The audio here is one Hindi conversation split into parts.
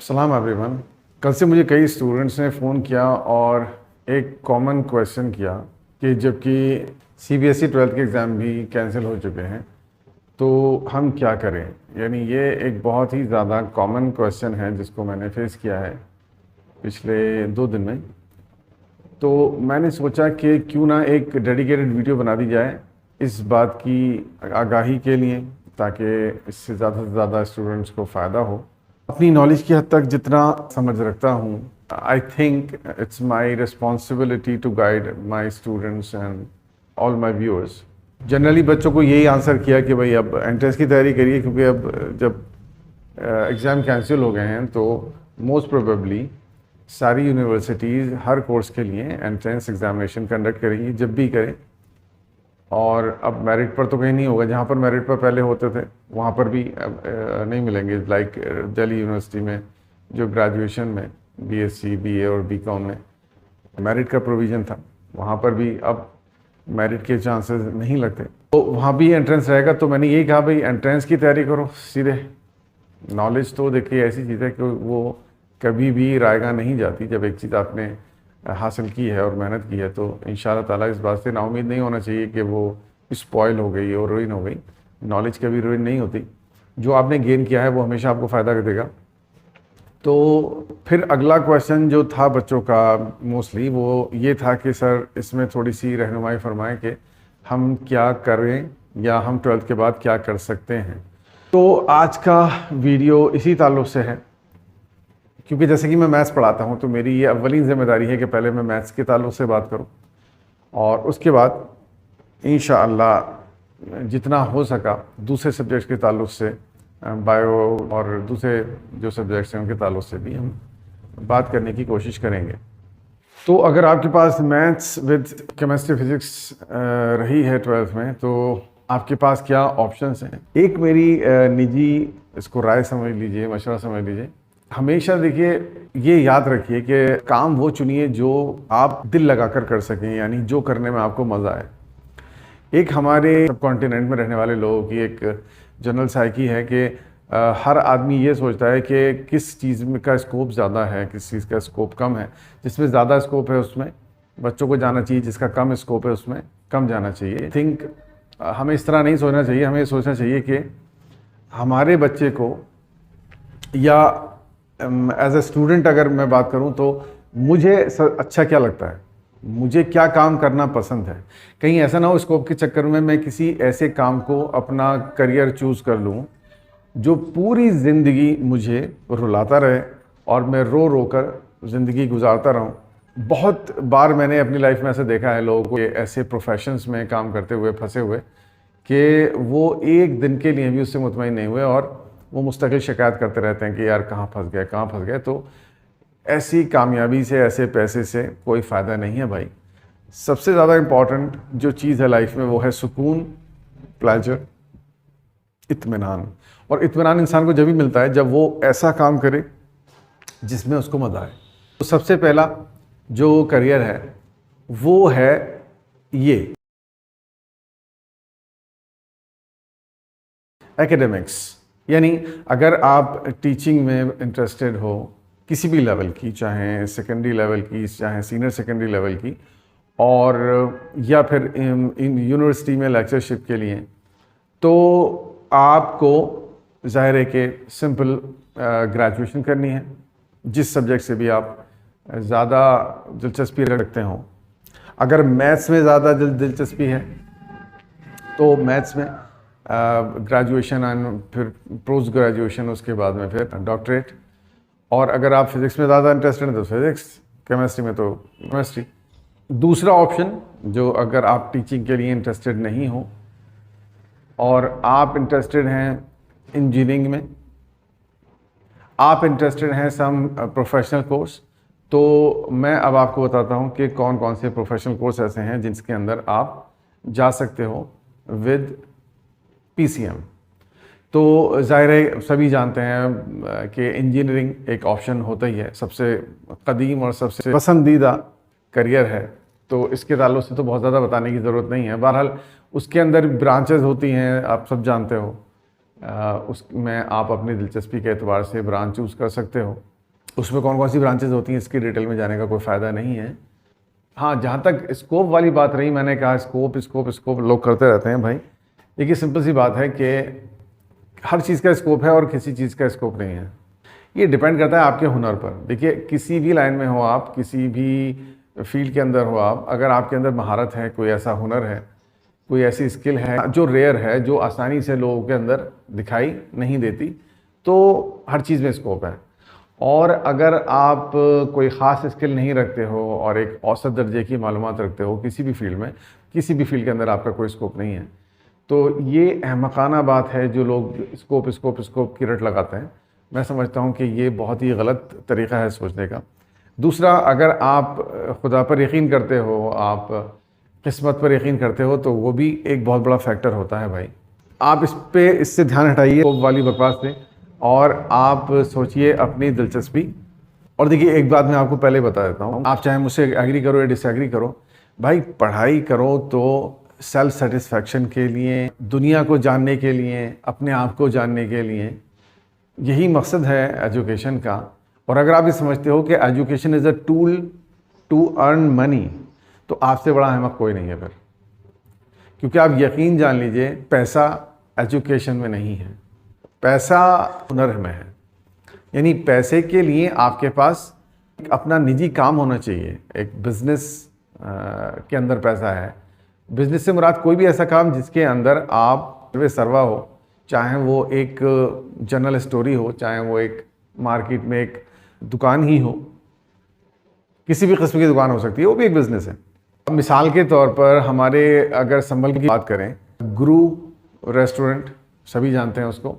सलाम एवरीवन। कल से मुझे कई स्टूडेंट्स ने फ़ोन किया और एक कॉमन क्वेश्चन किया कि जबकि सीबीएसई 12th के एग्ज़ाम भी कैंसिल हो चुके हैं तो हम क्या करें। यानी ये एक बहुत ही ज़्यादा कॉमन क्वेश्चन है जिसको मैंने फेस किया है पिछले 2 दिन में। तो मैंने सोचा कि क्यों ना एक डेडिकेटेड वीडियो बना दी जाए इस बात की आगाही के लिए, ताकि इससे ज़्यादा से ज़्यादा स्टूडेंट्स को फ़ायदा हो। अपनी नॉलेज की हद तक जितना समझ रखता हूँ, I think it's my responsibility to guide my students and all my viewers. Generally बच्चों को यही आंसर किया कि भाई अब एंट्रेंस की तैयारी करिए, क्योंकि अब जब एग्ज़ाम कैंसिल हो गए हैं तो मोस्ट प्रोबेबली सारी यूनिवर्सिटीज़ हर कोर्स के लिए एंट्रेंस एग्जामिनेशन कंडक्ट करेंगी, जब भी करें। और अब मेरिट पर तो कहीं नहीं होगा, जहाँ पर मेरिट पर पहले होते थे वहाँ पर भी अब नहीं मिलेंगे। लाइक दिल्ली यूनिवर्सिटी में जो ग्रेजुएशन में बीएससी, बीए और बीकॉम में मेरिट का प्रोविज़न था, वहाँ पर भी अब मेरिट के चांसेस नहीं लगते, तो वहाँ भी एंट्रेंस रहेगा। तो मैंने यही कहा भाई एंट्रेंस की तैयारी करो सीधे। नॉलेज तो देखिए ऐसी चीज़ है कि वो कभी भी रायगा नहीं जाती। जब एक चीज़ आपने हासिल की है और मेहनत की है तो इंशाअल्लाह ताला इस बात से नाउम्मीद नहीं होना चाहिए कि वो स्पॉइल हो गई और रुइन हो गई। नॉलेज कभी रुइन नहीं होती, जो आपने गेन किया है वो हमेशा आपको फ़ायदा देगा। तो फिर अगला क्वेश्चन जो था बच्चों का मोस्टली वो ये था कि सर इसमें थोड़ी सी रहनुमाई फरमाएं कि हम क्या करें या हम 12th के बाद क्या कर सकते हैं। तो आज का वीडियो इसी ताल्लुक़ से है, क्योंकि जैसे कि मैं मैथ्स पढ़ाता हूँ तो मेरी ये अव्वलीन ज़िम्मेदारी है कि पहले मैं मैथ्स के ताल्लुक़ से बात करूँ और उसके बाद इंशाअल्लाह जितना हो सका दूसरे सब्जेक्ट्स के ताल्लुक़ से, बायो और दूसरे जो सब्जेक्ट्स हैं उनके ताल्लुक़ से भी हम बात करने की कोशिश करेंगे। तो अगर आपके पास मैथ्स विद केमिस्ट्री फिज़िक्स रही है 12th में तो आपके पास क्या ऑप्शंस हैं। एक मेरी निजी इसको राय समझ लीजिए, मशवरा समझ लीजिए। हमेशा देखिए, ये याद रखिए कि काम वो चुनिए जो आप दिल लगाकर कर सकें, यानी जो करने में आपको मज़ा आए। एक हमारे सब कॉन्टिनेंट में रहने वाले लोगों की एक जनरल साइकी है कि हर आदमी ये सोचता है कि किस चीज़ में का स्कोप ज़्यादा है, किस चीज़ का स्कोप कम है। जिसमें ज़्यादा स्कोप है उसमें बच्चों को जाना चाहिए, जिसका कम स्कोप है उसमें कम जाना चाहिए। आई थिंक हमें इस तरह नहीं सोचना चाहिए। हमें सोचना चाहिए कि हमारे बच्चे को, या एज ए स्टूडेंट अगर मैं बात करूं तो मुझे अच्छा क्या लगता है, मुझे क्या काम करना पसंद है। कहीं ऐसा ना हो स्कोप के चक्कर में मैं किसी ऐसे काम को अपना करियर चूज़ कर लूं जो पूरी ज़िंदगी मुझे रुलाता रहे और मैं रो रो कर ज़िंदगी गुजारता रहूं। बहुत बार मैंने अपनी लाइफ में ऐसे देखा है लोगों को ऐसे प्रोफेशंस में काम करते हुए फंसे हुए कि वो एक दिन के लिए भी उससे मुतमईन नहीं हुए और वो मुस्तकिल शिकायत करते रहते हैं कि यार कहाँ फंस गए, कहाँ फंस गए। तो ऐसी कामयाबी से, ऐसे पैसे से कोई फ़ायदा नहीं है भाई। सबसे ज़्यादा इम्पॉर्टेंट जो चीज़ है लाइफ में वो है सुकून, प्लेजर, इत्मीनान। और इत्मीनान इंसान को जब भी मिलता है जब वो ऐसा काम करे जिसमें उसको मज़ा आए। तो सबसे पहला जो करियर है वो है ये एकेडमिक्स। यानी अगर आप टीचिंग में इंटरेस्टेड हो किसी भी लेवल की, चाहे सेकेंडरी लेवल की, चाहे सीनियर सेकेंडरी लेवल की, और या फिर यूनिवर्सिटी में लेक्चरशिप के लिए, तो आपको ज़ाहिर है कि सिंपल ग्रेजुएशन करनी है, जिस सब्जेक्ट से भी आप ज़्यादा दिलचस्पी रखते हो। अगर मैथ्स में ज़्यादा दिलचस्पी है तो मैथ्स में ग्रेजुएशन एंड फिर पोस्ट ग्रेजुएशन, उसके बाद में फिर डॉक्टरेट। और अगर आप फिज़िक्स में ज़्यादा इंटरेस्टेड हैं तो फिज़िक्स, केमिस्ट्री में तो केमिस्ट्री। दूसरा ऑप्शन, जो अगर आप टीचिंग के लिए इंटरेस्टेड नहीं हो और आप इंटरेस्टेड हैं इंजीनियरिंग में, आप इंटरेस्टेड हैं सम प्रोफेशनल कोर्स, तो मैं अब आपको बताता हूं कि कौन कौन से प्रोफेशनल कोर्स ऐसे हैं जिसके अंदर आप जा सकते हो विद पीसीएम। तो ज़ाहिर है सभी जानते हैं कि इंजीनियरिंग एक ऑप्शन होता ही है, सबसे कदीम और सबसे पसंदीदा करियर है। तो इसके ताल्लुक से तो बहुत ज़्यादा बताने की ज़रूरत नहीं है। बहरहाल उसके अंदर ब्रांचेस होती हैं, आप सब जानते हो। उसमें आप अपनी दिलचस्पी के एतबार से ब्रांच चूज़ कर सकते हो। उसमें कौन कौन सी ब्रांचेज होती हैं इसकी डिटेल में जाने का कोई फ़ायदा नहीं है। हाँ, जहाँ तक स्कोप वाली बात रही, मैंने कहा स्कोप स्कोप स्कोप लोग करते रहते हैं भाई। देखिए सिंपल सी बात है कि हर चीज़ का स्कोप है और किसी चीज़ का स्कोप नहीं है। ये डिपेंड करता है आपके हुनर पर। देखिए किसी भी लाइन में हो आप, किसी भी फील्ड के अंदर हो आप, अगर आपके अंदर महारत है, कोई ऐसा हुनर है, कोई ऐसी स्किल है जो रेयर है, जो आसानी से लोगों के अंदर दिखाई नहीं देती, तो हर चीज़ में स्कोप है। और अगर आप कोई ख़ास स्किल नहीं रखते हो और एक औसत दर्जे की मालूमात रखते हो किसी भी फील्ड में, किसी भी फील्ड के अंदर आपका कोई स्कोप नहीं है, तो ये अहमकाना बात है जो लोग स्कोप स्कोप स्कोप की रट लगाते हैं। मैं समझता हूँ कि ये बहुत ही गलत तरीक़ा है सोचने का। दूसरा, अगर आप खुदा पर यकीन करते हो, आप किस्मत पर यकीन करते हो, तो वो भी एक बहुत बड़ा फैक्टर होता है भाई। आप इससे ध्यान हटाइए स्कोप वाली बकवास से और आप सोचिए अपनी दिलचस्पी। और देखिए एक बात मैं आपको पहले बता देता हूँ, आप चाहे मुझसे एग्री करो या डिसएग्री करो, भाई पढ़ाई करो तो सेल्फ सेटिस्फैक्शन के लिए, दुनिया को जानने के लिए, अपने आप को जानने के लिए, यही मकसद है एजुकेशन का। और अगर आप ये समझते हो कि education is a tool to earn money, तो आपसे बड़ा अहमक कोई नहीं है फिर। क्योंकि आप यकीन जान लीजिए, पैसा एजुकेशन में नहीं है, पैसा हुनर में है। यानी पैसे के लिए आपके पास अपना निजी काम होना चाहिए। एक बिज़नेस के अंदर पैसा है। बिज़नेस से मुराद कोई भी ऐसा काम जिसके अंदर आप सर्वा हो, चाहे वो एक जनरल स्टोरी हो, चाहे वो एक मार्केट में एक दुकान ही हो, किसी भी किस्म की दुकान हो सकती है, वो भी एक बिज़नेस है। मिसाल के तौर पर हमारे अगर संभल की बात करें, गुरु रेस्टोरेंट सभी जानते हैं उसको,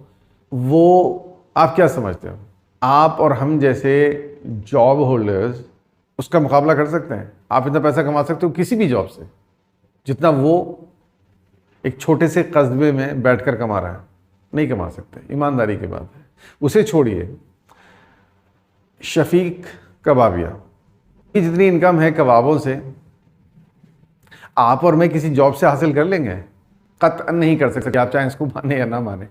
वो आप क्या समझते हो? आप और हम जैसे जॉब होल्डर्स उसका मुकाबला कर सकते हैं? आप इतना पैसा कमा सकते हो किसी भी जॉब से जितना वो एक छोटे से कस्बे में बैठकर कमा रहा है? नहीं कमा सकते, ईमानदारी की बात है। उसे छोड़िए, शफीक कबाबिया की जितनी इनकम है कबाबों से, आप और मैं किसी जॉब से हासिल कर लेंगे? कतई नहीं कर सकते, आप चाहे इसको माने या ना माने।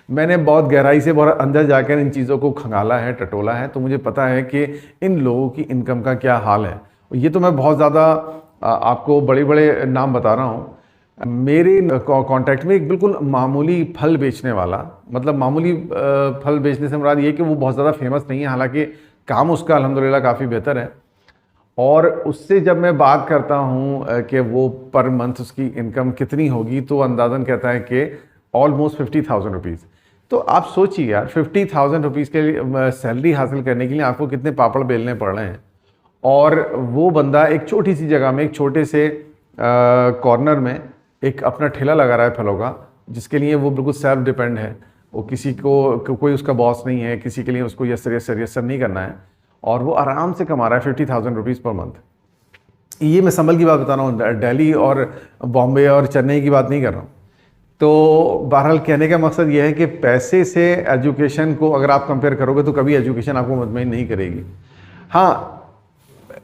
मैंने बहुत गहराई से, बहुत अंदर जाकर इन चीज़ों को खंगाला है, टटोला है, तो मुझे पता है कि इन लोगों की इनकम का क्या हाल है। ये तो मैं बहुत ज़्यादा आपको बड़े बड़े नाम बता रहा हूँ। मेरे कांटेक्ट में एक बिल्कुल मामूली फल बेचने वाला, मतलब मामूली फल बेचने से मुराद ये कि वो बहुत ज़्यादा फेमस नहीं है, हालांकि काम उसका अल्हम्दुलिल्लाह काफ़ी बेहतर है। और उससे जब मैं बात करता हूँ कि वो पर मंथ उसकी इनकम कितनी होगी, तो अंदाज़न कहता है कि ऑलमोस्ट 50,000 रुपीज़। तो आप सोचिए यार, 50,000 रुपीज़ के लिए सैलरी हासिल करने के लिए आपको कितने पापड़ बेलने पड़ रहे हैं। और वो बंदा एक छोटी सी जगह में, एक छोटे से कॉर्नर में एक अपना ठेला लगा रहा है फलों का, जिसके लिए वो बिल्कुल सेल्फ डिपेंड है। वो किसी को कोई उसका बॉस नहीं है, किसी के लिए उसको यस्सर नहीं करना है, और वो आराम से कमा रहा है 50,000 रुपीज़ पर मंथ। ये मैं संभल की बात बता रहा हूँ, दिल्ली और बॉम्बे और चेन्नई की बात नहीं कर रहा हूँ। तो बहरहाल कहने का मकसद ये है कि पैसे से एजुकेशन को अगर आप कंपेयर करोगे तो कभी एजुकेशन आपको मुतमईन नहीं करेगी। हाँ,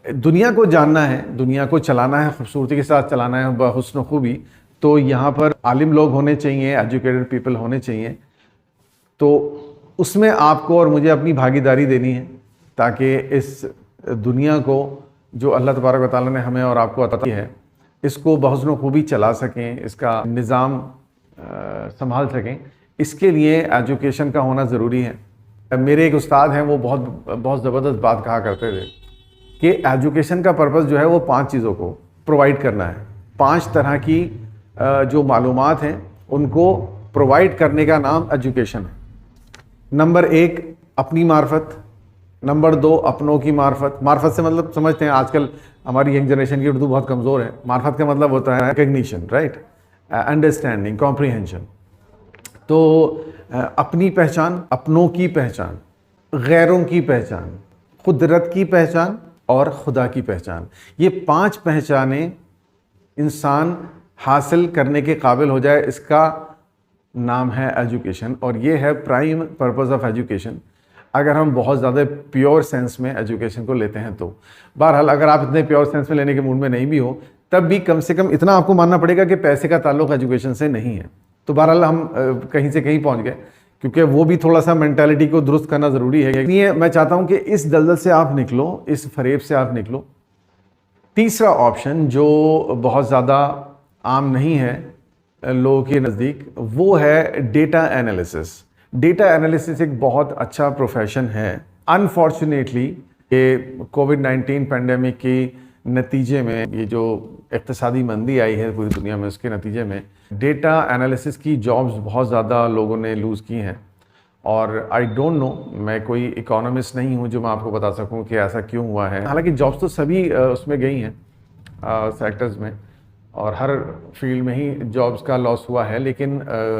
दुनिया को जानना है, दुनिया को चलाना है, खूबसूरती के साथ चलाना है, बहुस्न खूबी, तो यहाँ पर आलिम लोग होने चाहिए, एजुकेटेड पीपल होने चाहिए। तो उसमें आपको और मुझे अपनी भागीदारी देनी है, ताकि इस दुनिया को जो अल्लाह तबारक व तआला ने हमें और आपको अता की है, इसको बहुस्न खूबी चला सकें, इसका निज़ाम संभाल सकें। इसके लिए एजुकेशन का होना ज़रूरी है। मेरे एक उस्ताद हैं, वो बहुत ज़बरदस्त बात कहा करते थे कि एजुकेशन का पर्पज़ जो है वो 5 चीज़ों को प्रोवाइड करना है। 5 तरह की जो मालूमात हैं उनको प्रोवाइड करने का नाम एजुकेशन है। नंबर 1 अपनी मार्फत, नंबर 2 अपनों की मार्फत। मार्फत से मतलब समझते हैं, आजकल हमारी यंग जनरेशन की उर्दू बहुत कमज़ोर है। मार्फत का मतलब होता है रिकग्निशन, राइट, अंडरस्टैंडिंग, कॉम्प्रीहेंशन। तो अपनी पहचान, अपनों की पहचान, गैरों की पहचान, कुदरत की पहचान और खुदा की पहचान। ये 5 पहचानें इंसान हासिल करने के काबिल हो जाए, इसका नाम है एजुकेशन। और ये है प्राइम पर्पस ऑफ एजुकेशन, अगर हम बहुत ज़्यादा प्योर सेंस में एजुकेशन को लेते हैं तो। बहरहाल अगर आप इतने प्योर सेंस में लेने के मूड में नहीं भी हो, तब भी कम से कम इतना आपको मानना पड़ेगा कि पैसे का ताल्लुक एजुकेशन से नहीं है। तो बहरहाल हम कहीं से कहीं पहुंच गए क्योंकि वो भी थोड़ा सा मेंटालिटी को दुरुस्त करना ज़रूरी है। इसलिए मैं चाहता हूँ कि इस दलदल से आप निकलो, इस फरेब से आप निकलो। तीसरा ऑप्शन जो बहुत ज़्यादा आम नहीं है लोगों के नज़दीक, वो है डेटा एनालिसिस। डेटा एनालिसिस एक बहुत अच्छा प्रोफेशन है। अनफॉर्चुनेटली ये कोविड-19 पेंडेमिक के नतीजे में, ये जो इक़्तिसादी मंदी आई है पूरी दुनिया में, उसके नतीजे में डेटा एनालिसिस की जॉब्स बहुत ज़्यादा लोगों ने लूज़ की हैं। और आई डोंट नो, मैं कोई इकोनॉमिस्ट नहीं हूँ जो मैं आपको बता सकूँ कि ऐसा क्यों हुआ है। हालांकि जॉब्स तो सभी उसमें गई हैं सेक्टर्स में, और हर फील्ड में ही जॉब्स का लॉस हुआ है। लेकिन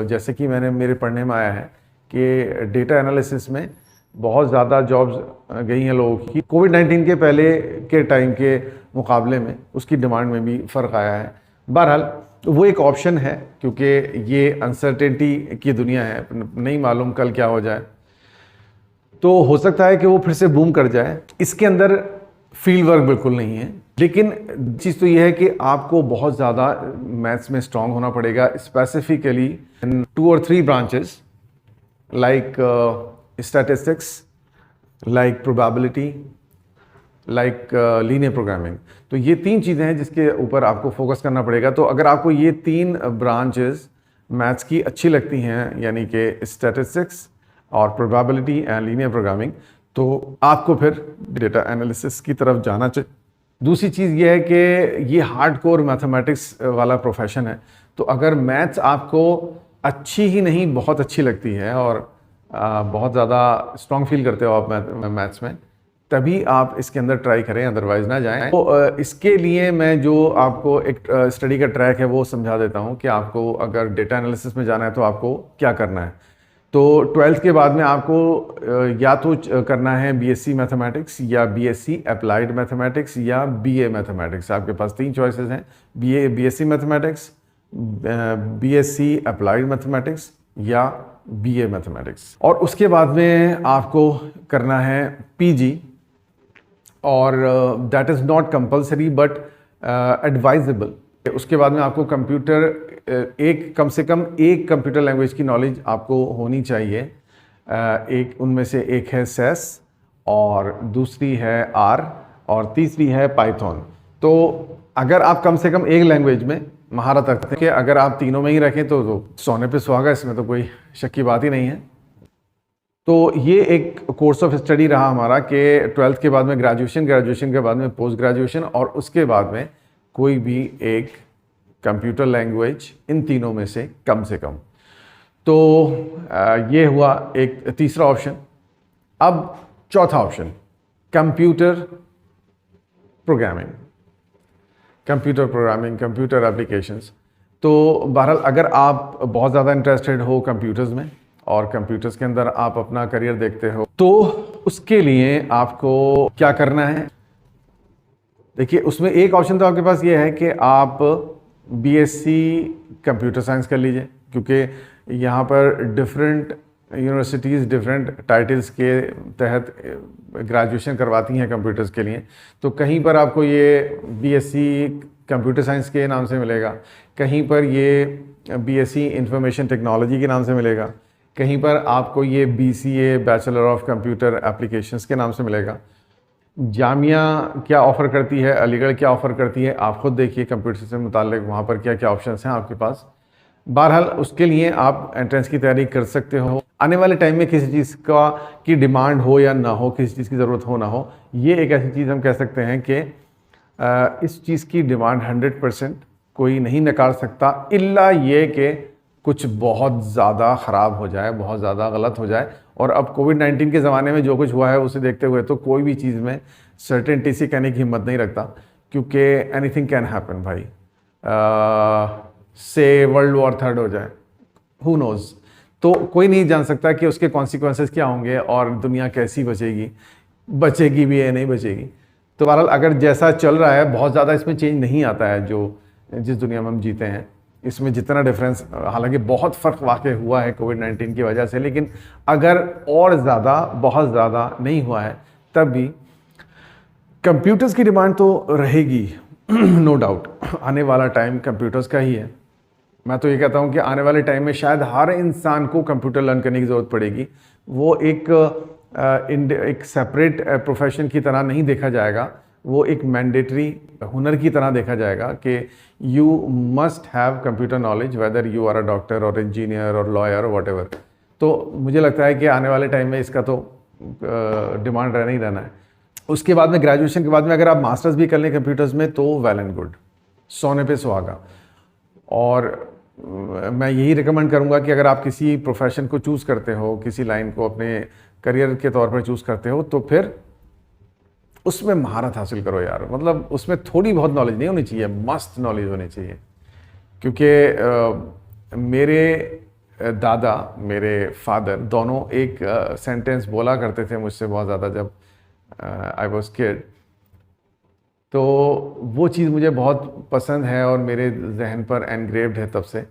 जैसे कि मेरे पढ़ने में आया है कि डेटा एनालिसिस में बहुत ज़्यादा जॉब्स गई हैं लोगों की। कोविड-19 के पहले के टाइम के मुकाबले में उसकी डिमांड में भी फ़र्क आया है। बहरहाल वो एक ऑप्शन है, क्योंकि ये अनसर्टेनिटी की दुनिया है, नहीं मालूम कल क्या हो जाए। तो हो सकता है कि वो फिर से बूम कर जाए। इसके अंदर फील्ड वर्क बिल्कुल नहीं है, लेकिन चीज़ तो ये है कि आपको बहुत ज़्यादा मैथ्स में स्ट्रांग होना पड़ेगा, स्पेसिफिकली इन 2 और 3 branches like statistics, like probability, like linear programming. तो ये 3 चीज़ें हैं जिसके ऊपर आपको फोकस करना पड़ेगा। तो अगर आपको ये 3 ब्रांचेस मैथ्स की अच्छी लगती हैं, यानी कि स्टैटिस्टिक्स और प्रोबेबिलिटी एंड लीनियर प्रोग्रामिंग, तो आपको फिर डेटा एनालिसिस की तरफ जाना चाहिए। दूसरी चीज़ ये है कि ये हार्डकोर मैथमेटिक्स वाला प्रोफेशन है। तो अगर मैथ्स आपको अच्छी ही नहीं बहुत अच्छी लगती है और बहुत ज़्यादा स्ट्रॉन्ग फील करते हो आप मैथ्स में, तभी आप इसके अंदर ट्राई करें, अदरवाइज ना जाएं। तो इसके लिए मैं जो आपको एक स्टडी का ट्रैक है वो समझा देता हूँ कि आपको अगर डेटा एनालिसिस में जाना है तो आपको क्या करना है। तो 12th के बाद में आपको या तो करना है बीएससी मैथमेटिक्स या बीएससी अप्लाइड मैथमेटिक्स या बीए मैथमेटिक्स। आपके पास 3 चॉइसेस हैं, BSc mathematics, BSc applied mathematics या बीए मैथमेटिक्स। और उसके बाद में आपको करना है पीजी, और that is not compulsory but advisable. उसके बाद में आपको कम से कम एक कंप्यूटर लैंग्वेज की नॉलेज आपको होनी चाहिए। उनमें से एक है सेस, और दूसरी है आर, और तीसरी है पाइथन। तो अगर आप कम से कम एक लैंग्वेज में महारत रखते हैं, कि अगर आप तीनों में ही रखें तो सोने पे सुहागा, इसमें तो कोई शक की बात ही नहीं है। तो ये एक कोर्स ऑफ स्टडी रहा हमारा कि 12th के बाद में ग्रेजुएशन, ग्रेजुएशन के बाद में पोस्ट ग्रेजुएशन, और उसके बाद में कोई भी एक कंप्यूटर लैंग्वेज, इन तीनों में से कम से कम। तो ये हुआ एक तीसरा ऑप्शन। अब चौथा option, computer programming, computer applications. तो बहरहाल अगर आप बहुत ज़्यादा इंटरेस्टेड हो कंप्यूटर्स में और कंप्यूटर्स के अंदर आप अपना करियर देखते हो, तो उसके लिए आपको क्या करना है। देखिए, उसमें एक ऑप्शन तो आपके पास ये है कि आप बीएससी कंप्यूटर साइंस कर लीजिए, क्योंकि यहाँ पर डिफरेंट यूनिवर्सिटीज़ डिफरेंट टाइटल्स के तहत ग्रेजुएशन करवाती हैं कंप्यूटर्स के लिए। तो कहीं पर आपको ये बीएससी कंप्यूटर साइंस के नाम से मिलेगा, कहीं पर ये बीएससी इंफॉर्मेशन टेक्नोलॉजी के नाम से मिलेगा, कहीं पर आपको ये BCA bachelor of computer applications के नाम से मिलेगा। जामिया क्या ऑफ़र करती है, अलीगढ़ क्या ऑफ़र करती है, आप खुद देखिए कंप्यूटर से मुताल्लिक वहाँ पर क्या क्या ऑप्शंस हैं आपके पास। बहरहाल उसके लिए आप एंट्रेंस की तैयारी कर सकते हो। आने वाले टाइम में किसी चीज़ की डिमांड हो या ना हो, किसी चीज़ की ज़रूरत हो ना हो, ये एक ऐसी चीज़ हम कह सकते हैं कि इस चीज़ की डिमांड 100% कोई नहीं नकार सकता, इल्ला ये कि कुछ बहुत ज़्यादा ख़राब हो जाए, बहुत ज़्यादा गलत हो जाए। और अब कोविड-19 के ज़माने में जो कुछ हुआ है उसे देखते हुए तो कोई भी चीज़ में सर्टेनिटी से कहने की हिम्मत नहीं रखता, क्योंकि एनीथिंग कैन हैपन भाई। से वर्ल्ड वॉर 3 हो जाए, हु नोज़। तो कोई नहीं जान सकता कि उसके कॉन्सिक्वेंसेस क्या होंगे और दुनिया कैसी बचेगी भी या नहीं बचेगी। तो बहरहाल अगर जैसा चल रहा है, बहुत ज़्यादा इसमें चेंज नहीं आता है जो जिस दुनिया में हम जीते हैं। इसमें जितना डिफरेंस, हालांकि बहुत फ़र्क वाक़ई हुआ है कोविड-19 की वजह से, लेकिन अगर और ज़्यादा, बहुत ज़्यादा नहीं हुआ है, तब भी कंप्यूटर्स की डिमांड तो रहेगी नो डाउट। आने वाला टाइम कंप्यूटर्स का ही है। मैं तो ये कहता हूँ कि आने वाले टाइम में शायद हर इंसान को कंप्यूटर लर्न करने की ज़रूरत पड़ेगी। वो एक सेपरेट प्रोफेशन की तरह नहीं देखा जाएगा, वो एक मैंडेटरी हुनर की तरह देखा जाएगा कि you must have computer knowledge whether you are a doctor और इंजीनियर और लॉयर और वट एवर। तो मुझे लगता है कि आने वाले टाइम में इसका तो डिमांड रहना ही रहना है। उसके बाद में ग्रेजुएशन के बाद में अगर आप मास्टर्स भी कर लें कंप्यूटर्स में तो वेल एंड गुड, सोने पे सुहागा। और मैं यही रिकमेंड करूंगा कि अगर आप किसी प्रोफेशन को चूज़ करते हो, किसी लाइन को अपने करियर के तौर पर चूज़ करते हो, तो फिर उसमें महारत हासिल करो यार। मतलब उसमें थोड़ी बहुत नॉलेज नहीं होनी चाहिए, मस्त नॉलेज होनी चाहिए। क्योंकि मेरे दादा, मेरे फादर दोनों एक सेंटेंस बोला करते थे मुझसे बहुत ज़्यादा जब आई वॉज किड। तो वो चीज़ मुझे बहुत पसंद है और मेरे जहन पर एनग्रेव्ड है तब से।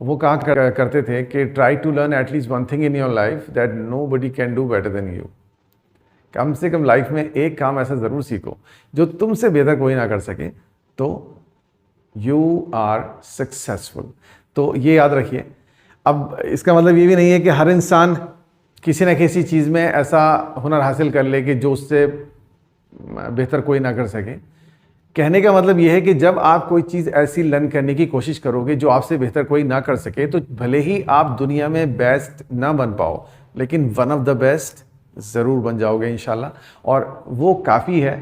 वो कहा करते थे कि try to learn at least one thing in your life that nobody can do better than you. कम से कम लाइफ में एक काम ऐसा ज़रूर सीखो जो तुमसे बेहतर कोई ना कर सके, तो यू आर सक्सेसफुल। तो ये याद रखिए। अब इसका मतलब ये भी नहीं है कि हर इंसान किसी न किसी चीज़ में ऐसा हुनर हासिल कर ले कि जो उससे बेहतर कोई ना कर सके। कहने का मतलब ये है कि जब आप कोई चीज़ ऐसी लर्न करने की कोशिश करोगे जो आपसे बेहतर कोई ना कर सके, तो भले ही आप दुनिया में बेस्ट ना बन पाओ, लेकिन वन ऑफ द बेस्ट ज़रूर बन जाओगे इंशाल्लाह, और वो काफ़ी है।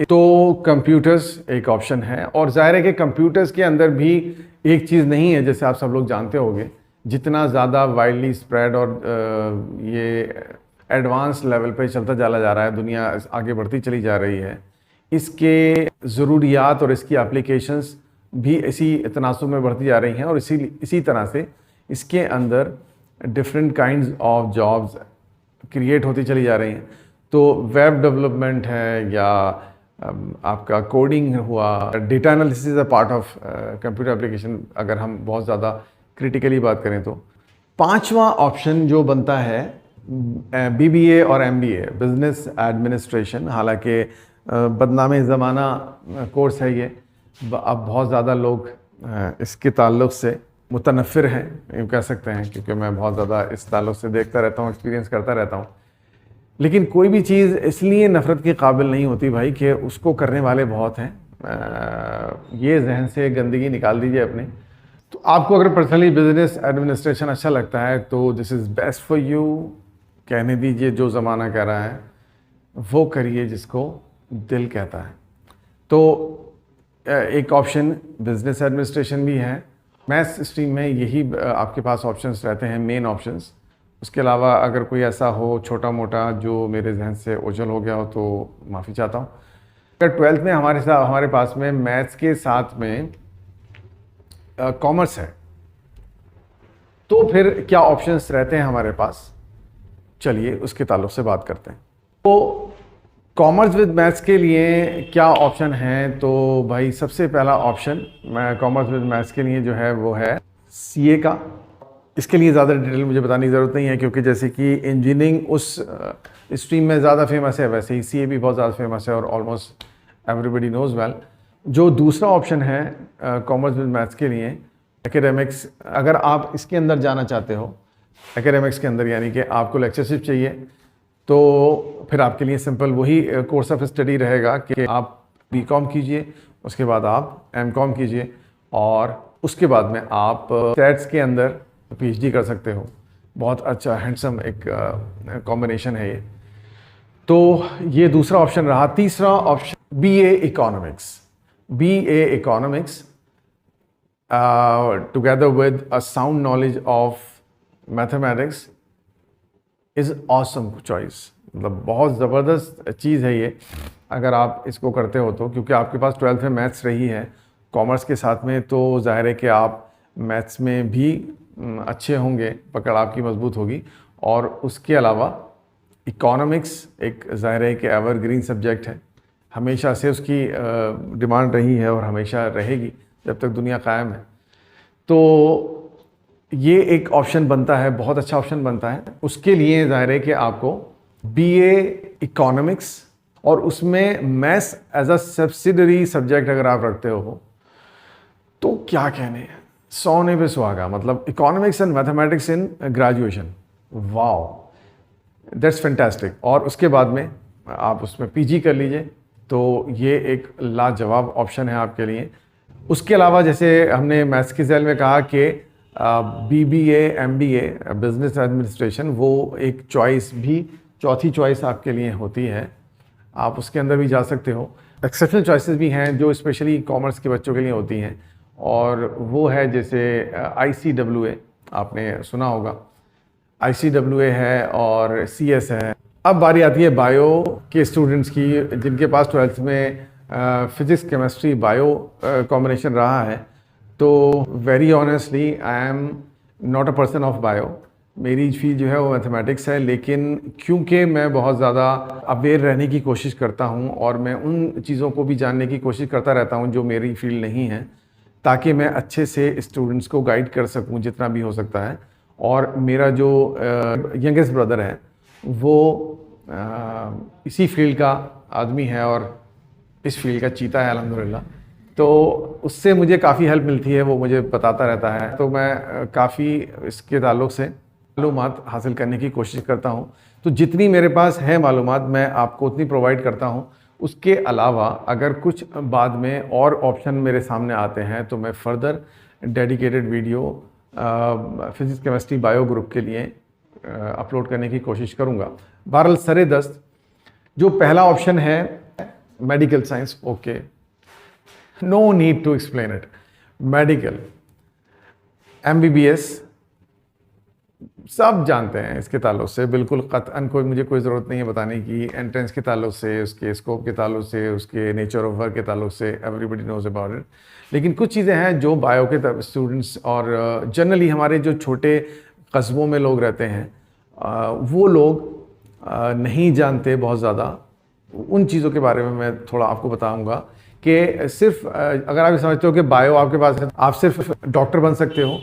तो कंप्यूटर्स एक ऑप्शन है, और ज़ाहिर है कि कंप्यूटर्स के अंदर भी एक चीज़ नहीं है, जैसे आप सब लोग जानते होंगे, जितना ज़्यादा वाइडली स्प्रेड और ये एडवांस लेवल पे चलता चला जा रहा है, दुनिया आगे बढ़ती चली जा रही है, इसके ज़रूरियात और इसकी एप्लीकेशंस भी इसी तनासुब में बढ़ती जा रही हैं, और इसी तरह से इसके अंदर different kinds of jobs create होती चली जा रही हैं। तो वेब डेवलपमेंट है, या आपका कोडिंग हुआ, data analysis is a part of computer application, अगर हम बहुत ज़्यादा क्रिटिकली बात करें तो। पांचवा ऑप्शन जो बनता है BBA और MBA, बिजनेस एडमिनिस्ट्रेशन। हालांकि बदनामे ज़माना कोर्स है ये, अब बहुत ज़्यादा लोग इसके ताल्लुक़ से मुतनफ़िर हैं, यूँ कह सकते हैं, क्योंकि मैं बहुत ज़्यादा इस ताल्लुक़ से देखता रहता हूँ, एक्सपीरियंस करता रहता हूँ। लेकिन कोई भी चीज़ इसलिए नफ़रत के काबिल नहीं होती भाई कि उसको करने वाले बहुत हैं। ये जहन से गंदगी निकाल दीजिए अपने। तो आपको अगर पर्सनली बिजनेस एडमिनिस्ट्रेशन अच्छा लगता है तो this is best for you. कहने दीजिए जो ज़माना कह रहा है वो करिए जिसको दिल कहता है। तो एक ऑप्शन बिजनेस एडमिनिस्ट्रेशन भी है। मैथ्स स्ट्रीम में यही आपके पास ऑप्शंस रहते हैं, मेन ऑप्शंस। उसके अलावा अगर कोई ऐसा हो छोटा मोटा जो मेरे जहन से ओझल हो गया हो तो माफ़ी चाहता हूँ। अगर 12th में हमारे पास में मैथ्स के साथ में कॉमर्स है तो फिर क्या ऑप्शंस रहते हैं हमारे पास, चलिए उसके ताल्लुक से बात करते हैं। तो कॉमर्स विद मैथ्स के लिए क्या ऑप्शन है, तो भाई सबसे पहला ऑप्शन मैं कॉमर्स विद मैथ्स के लिए जो है वो है CA का। इसके लिए ज़्यादा डिटेल मुझे बताने की ज़रूरत नहीं है, क्योंकि जैसे कि इंजीनियरिंग उस स्ट्रीम में ज़्यादा फेमस है, वैसे ही CA भी बहुत ज़्यादा फेमस है और ऑलमोस्ट एवरीबडी नोज़ वेल। जो दूसरा ऑप्शन है कॉमर्स विद मैथ्स के लिए एकेडमिक्स। अगर आप इसके अंदर जाना चाहते हो एकेडमिक्स के अंदर, यानी कि आपको लेक्चरशिप चाहिए, तो फिर आपके लिए सिंपल वही कोर्स ऑफ स्टडी रहेगा कि आप BCom कीजिए, उसके बाद आप MCom कीजिए, और उसके बाद में आप स्टैट्स के अंदर PhD कर सकते हो। बहुत अच्छा हैंडसम एक कॉम्बिनेशन है ये। तो ये दूसरा ऑप्शन रहा। तीसरा option BA economics. BA economics together with a sound knowledge of mathematics is awesome choice। मतलब बहुत ज़बरदस्त चीज़ है ये अगर आप इसको करते हो तो, क्योंकि आपके पास 12th में मैथ्स रही है कॉमर्स के साथ में, तो जाहिर है कि आप मैथ्स में भी अच्छे होंगे, पकड़ आपकी मजबूत होगी। और उसके अलावा इकोनॉमिक्स एक जाहिर है कि एवरग्रीन सब्जेक्ट है, हमेशा से उसकी डिमांड रही है और हमेशा रहेगी जब तक दुनिया कायम है। तो ये एक ऑप्शन बनता है, बहुत अच्छा ऑप्शन बनता है। उसके लिए ज़ाहिर है कि आपको BA इकोनॉमिक्स और उसमें maths as a subsidiary subject अगर आप रखते हो तो क्या कहने हैं, सोने पे सुहागा, मतलब economics and mathematics in graduation, wow, that's fantastic. और उसके बाद में आप उसमें पीजी कर लीजिए, तो ये एक लाजवाब ऑप्शन है आपके लिए। उसके अलावा जैसे हमने मैथ्स की सेल में कहा कि बीबीए, एमबीए, बिजनेस एडमिनिस्ट्रेशन, वो एक चॉइस भी, चौथी चॉइस आपके लिए होती है, आप उसके अंदर भी जा सकते हो। एक्सेप्शनल चॉइसेस भी हैं जो स्पेशली कॉमर्स के बच्चों के लिए होती हैं, और वो है जैसे ICWA, आपने सुना होगा, ICWA है और CS है। अब बारी आती है बायो के स्टूडेंट्स की, जिनके पास 12th में फिज़िक्स, केमिस्ट्री, बायो कॉम्बिनेशन रहा है। तो very honestly I am not a person of bio, मेरी फील्ड जो है वो मैथमेटिक्स है, लेकिन क्योंकि मैं बहुत ज़्यादा अवेयर रहने की कोशिश करता हूँ और मैं उन चीज़ों को भी जानने की कोशिश करता रहता हूँ जो मेरी फील्ड नहीं है, ताकि मैं अच्छे से स्टूडेंट्स को गाइड कर सकूँ जितना भी हो सकता है। और मेरा जो यंगेस्ट ब्रदर है वो इसी फील्ड का आदमी है और इस फील्ड का चीता है अल्हम्दुलिल्लाह, तो उससे मुझे काफ़ी हेल्प मिलती है, वो मुझे बताता रहता है। तो मैं काफ़ी इसके ताल्लुक़ से मालूमात हासिल करने की कोशिश करता हूँ। तो जितनी मेरे पास है मालूमात मैं आपको उतनी प्रोवाइड करता हूँ। उसके अलावा अगर कुछ बाद में और ऑप्शन मेरे सामने आते हैं तो मैं further dedicated video physics, chemistry, bio group के लिए अपलोड करने की कोशिश करूँगा। बहरहाल सरे-दस्त जो पहला ऑप्शन है medical science, okay, no need to explain it. Medical, MBBS सब जानते हैं इसके ताल्लुक से, बिल्कुल क़त्अन मुझे कोई ज़रूरत नहीं है बताने की। एंट्रेंस के ताल्लुक से, उसके स्कोप के ताल्लुक से, उसके नेचर ऑफ वर्क के ताल्लुक से एवरीबडी नोज़ अबाउट इट। लेकिन कुछ चीज़ें हैं जो बायो के स्टूडेंट्स और जनरली हमारे जो छोटे कस्बों में लोग रहते हैं वो लोग नहीं जानते बहुत ज़्यादा। उन चीज़ों के बारे में मैं थोड़ा आपको बताऊँगा कि सिर्फ अगर आप समझते हो कि बायो आपके पास है, आप सिर्फ डॉक्टर बन सकते हो,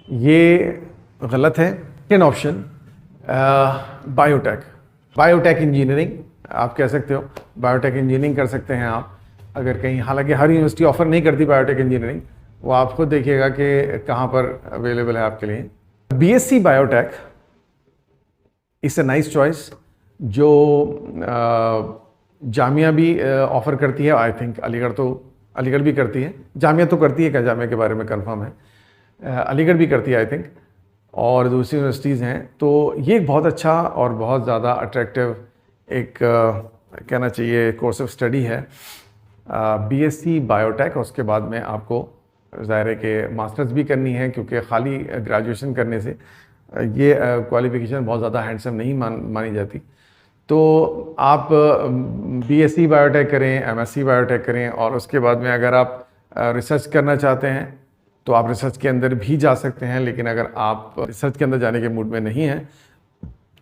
ये गलत है। सेकेंड ऑप्शन बायोटेक इंजीनियरिंग आप कह सकते हो, बायोटेक इंजीनियरिंग कर सकते हैं आप अगर कहीं, हालांकि हर यूनिवर्सिटी ऑफर नहीं करती बायोटेक इंजीनियरिंग, वो आप खुद देखिएगा कि कहाँ पर अवेलेबल है आपके लिए। BSc biotech it's a nice choice, जो जामिया भी ऑफ़र करती है। आई थिंक अलीगढ़ भी करती है, जामिया तो करती है क्या, जामिया के बारे में कंफर्म है, अलीगढ़ भी करती है आई थिंक, और दूसरी यूनिवर्सिटीज़ हैं। तो ये एक बहुत अच्छा और बहुत ज़्यादा अट्रैक्टिव एक कहना चाहिए कोर्स ऑफ स्टडी है, BSc बायोटेक। और उसके बाद में आपको ज़ाहिर है कि मास्टर्स भी करनी है, क्योंकि खाली ग्रेजुएशन करने से ये क्वालिफ़िकेशन बहुत ज़्यादा हैंडसम नहीं मानी जाती। तो आप BSc बायोटेक करें, MSc बायोटेक करें, और उसके बाद में अगर आप रिसर्च करना चाहते हैं तो आप रिसर्च के अंदर भी जा सकते हैं। लेकिन अगर आप रिसर्च के अंदर जाने के मूड में नहीं हैं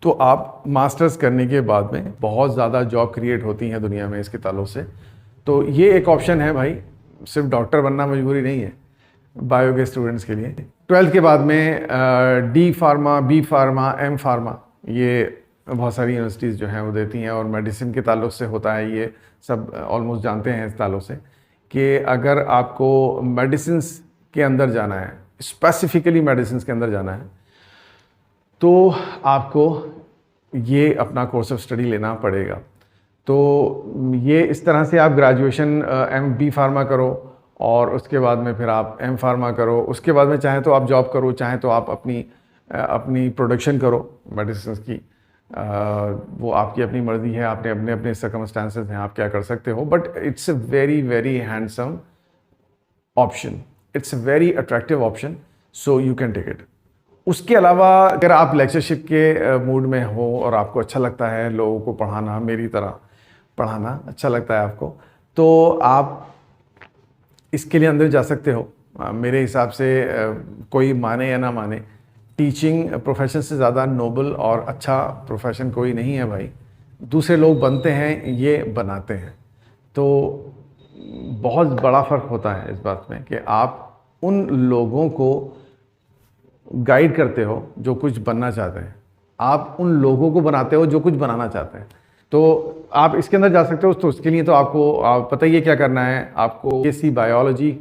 तो आप मास्टर्स करने के बाद में बहुत ज़्यादा जॉब क्रिएट होती हैं दुनिया में इसके ताल्लुक से। तो ये एक ऑप्शन है भाई, सिर्फ डॉक्टर बनना मजबूरी नहीं है बायो के स्टूडेंट्स के लिए। 12th के बाद में D pharma, B pharma, M pharma, ये बहुत सारी यूनिवर्सिटीज़ जो हैं वो देती हैं, और मेडिसिन के ताल्लुक से होता है, ये सब ऑलमोस्ट जानते हैं इस ताल्लुक से कि अगर आपको मेडिसिन्स के अंदर जाना है, स्पेसिफिकली मेडिसिन के अंदर जाना है, तो आपको ये अपना कोर्स ऑफ स्टडी लेना पड़ेगा। तो ये इस तरह से आप ग्रेजुएशन B फार्मा करो, और उसके बाद में फिर आप M फार्मा करो, उसके बाद में चाहे तो आप जॉब करो, चाहे तो आप अपनी प्रोडक्शन करो मेडिसिन की, वो आपकी अपनी मर्ज़ी है, आपने अपने सर्कमस्टांसेस हैं, आप क्या कर सकते हो। But it's a very very handsome option, it's a very attractive option, so you can take it. उसके अलावा अगर आप लेक्चरशिप के मूड में हो और आपको अच्छा लगता है लोगों को पढ़ाना, मेरी तरह पढ़ाना अच्छा लगता है आपको, तो आप इसके लिए अंदर जा सकते हो। मेरे हिसाब से कोई माने या ना माने, टीचिंग प्रोफेशन से ज़्यादा नोबल और अच्छा प्रोफेशन कोई नहीं है भाई। दूसरे लोग बनते हैं, ये बनाते हैं। तो बहुत बड़ा फ़र्क होता है इस बात में कि आप उन लोगों को गाइड करते हो जो कुछ बनना चाहते हैं, आप उन लोगों को बनाते हो जो कुछ बनाना चाहते हैं। तो आप इसके अंदर जा सकते हो। तो उसके लिए तो आपको पता ही है क्या करना है। आपको BSc बायोलॉजी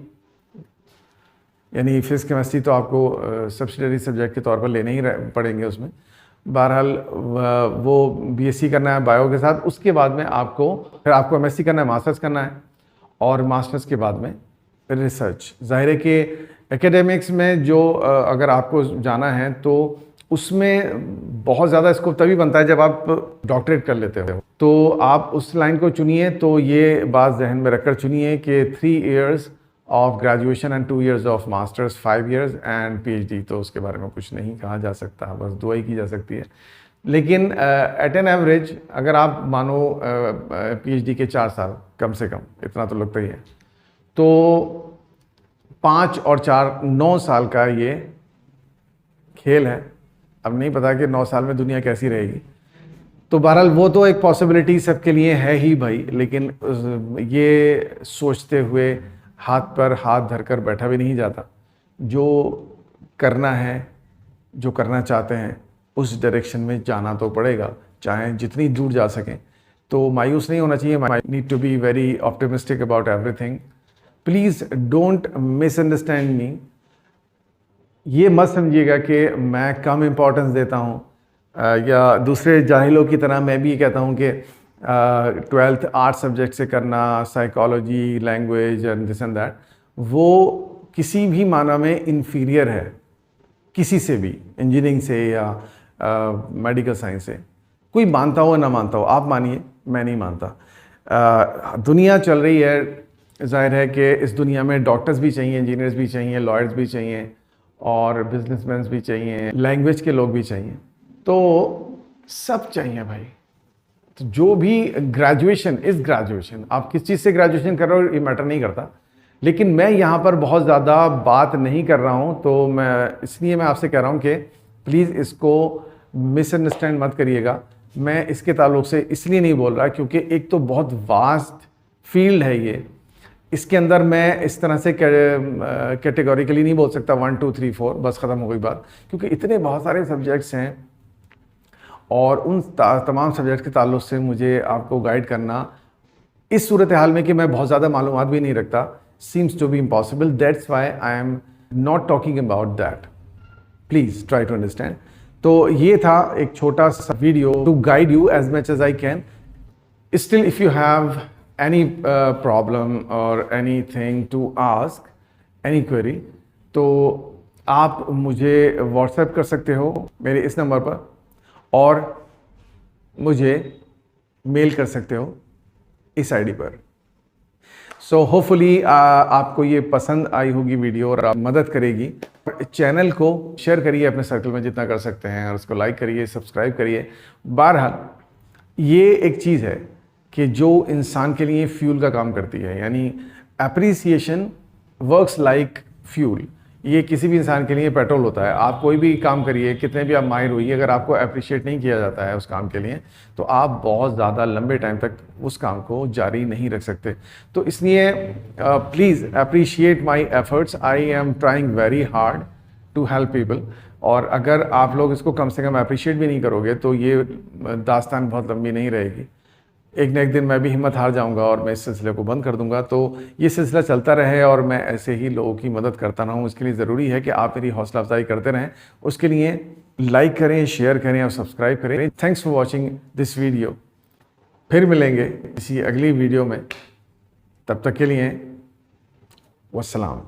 यानी फिजिक्स केमिस्ट्री तो आपको सब्सिडरी सब्जेक्ट के तौर पर लेने ही पड़ेंगे उसमें। बहरहाल वो बीएससी करना है बायो के साथ, उसके बाद में फिर आपको एमएससी करना है, मास्टर्स करना है, और मास्टर्स के बाद में रिसर्च। ज़ाहिर है कि एकेडमिक्स में जो अगर आपको जाना है तो उसमें बहुत ज़्यादा स्कोप तभी बनता है जब आप डॉक्टरेट कर लेते हो। तो आप उस लाइन को चुनिए, तो ये बात जहन में रखकर चुनिए कि 3 years of graduation and 2 years of masters, 5 years and PhD. तो उसके बारे में कुछ नहीं कहा जा सकता, बस दुआ ही की जा सकती है। लेकिन एट एन एवरेज अगर आप मानो पीएचडी के 4 साल कम से कम, इतना तो लगता ही है, तो 5 और 4 9 साल का ये खेल है। अब नहीं पता कि 9 साल में दुनिया कैसी रहेगी, तो बहरहाल वो तो एक पॉसिबिलिटी सबके लिए है ही भाई। लेकिन ये सोचते हुए हाथ पर हाथ धरकर बैठा भी नहीं जाता। जो करना है, जो करना चाहते हैं, उस डायरेक्शन में जाना तो पड़ेगा, चाहे जितनी दूर जा सकें। तो मायूस नहीं होना चाहिए। Need to be very optimistic about everything. Please don't misunderstand me. ये मत समझिएगा कि मैं कम इम्पोर्टेंस देता हूँ या दूसरे जाहिलों की तरह मैं भी ये कहता हूँ कि 12th आर्ट सब्जेक्ट से करना, psychology, language and this and that, वो किसी भी माना में इन्फीरियर है किसी से भी, इंजीनियरिंग से या मेडिकल साइंस से। कोई मानता हो ना मानता हो, आप मानिए, मैं नहीं मानता। दुनिया चल रही है, जाहिर है कि इस दुनिया में डॉक्टर्स भी चाहिए, इंजीनियर्स भी चाहिए, लॉयर्स भी चाहिए, और बिजनेसमैन भी चाहिए, लैंग्वेज के लोग भी चाहिए, तो सब चाहिए भाई। तो जो भी ग्रेजुएशन आप किस चीज़ से ग्रेजुएशन कर रहे हो ये मैटर नहीं करता। लेकिन मैं यहाँ पर बहुत ज़्यादा बात नहीं कर रहा हूँ, तो इसलिए मैं आपसे कह रहा हूँ कि प्लीज़ इसको मिसअंडरस्टैंड मत करिएगा। मैं इसके ताल्लुक से इसलिए नहीं बोल रहा क्योंकि एक तो बहुत वास्ट फील्ड है ये, इसके अंदर मैं इस तरह से कैटेगोरिकली नहीं बोल सकता 1 2 3 4 बस ख़त्म हो गई बात, क्योंकि इतने बहुत सारे सब्जेक्ट्स हैं और उन तमाम सब्जेक्ट के ताल्लुक से मुझे आपको गाइड करना इस सूरत हाल में कि मैं बहुत ज़्यादा मालूमात भी नहीं रखता, seems to be impossible. That's why I am not talking about that. Please try to understand. तो ये था एक छोटा सा video to guide you as much as I can. Still if you have any problem or anything to ask, any query, तो आप मुझे व्हाट्सएप कर सकते हो मेरे इस नंबर पर, और मुझे मेल कर सकते हो इस आईडी पर। सो होपफुली आपको ये पसंद आई होगी वीडियो और मदद करेगी। चैनल को शेयर करिए अपने सर्कल में जितना कर सकते हैं, और उसको लाइक करिए, सब्सक्राइब करिए। बहरहाल ये एक चीज़ है कि जो इंसान के लिए फ्यूल का काम करती है, यानी एप्रिसिएशन वर्क्स लाइक फ्यूल। ये किसी भी इंसान के लिए पेट्रोल होता है। आप कोई भी काम करिए, कितने भी आप माहिर होइए, अगर आपको अप्रिशिएट नहीं किया जाता है उस काम के लिए, तो आप बहुत ज़्यादा लंबे टाइम तक उस काम को जारी नहीं रख सकते। तो इसलिए please appreciate my efforts. I am trying very hard to help people. और अगर आप लोग इसको कम से कम अप्रिशिएट भी नहीं करोगे तो ये दास्तान बहुत लंबी नहीं रहेगी। एक न एक दिन मैं भी हिम्मत हार जाऊंगा और मैं इस सिलसिले को बंद कर दूंगा। तो ये सिलसिला चलता रहे और मैं ऐसे ही लोगों की मदद करता रहूँ। इसके लिए ज़रूरी है कि आप मेरी हौसला अफजाई करते रहें। उसके लिए लाइक करें, शेयर करें और सब्सक्राइब करें। Thanks for watching this video. फिर मिलेंगे किसी अगली वीडियो में, तब तक के लिए वस्सलाम।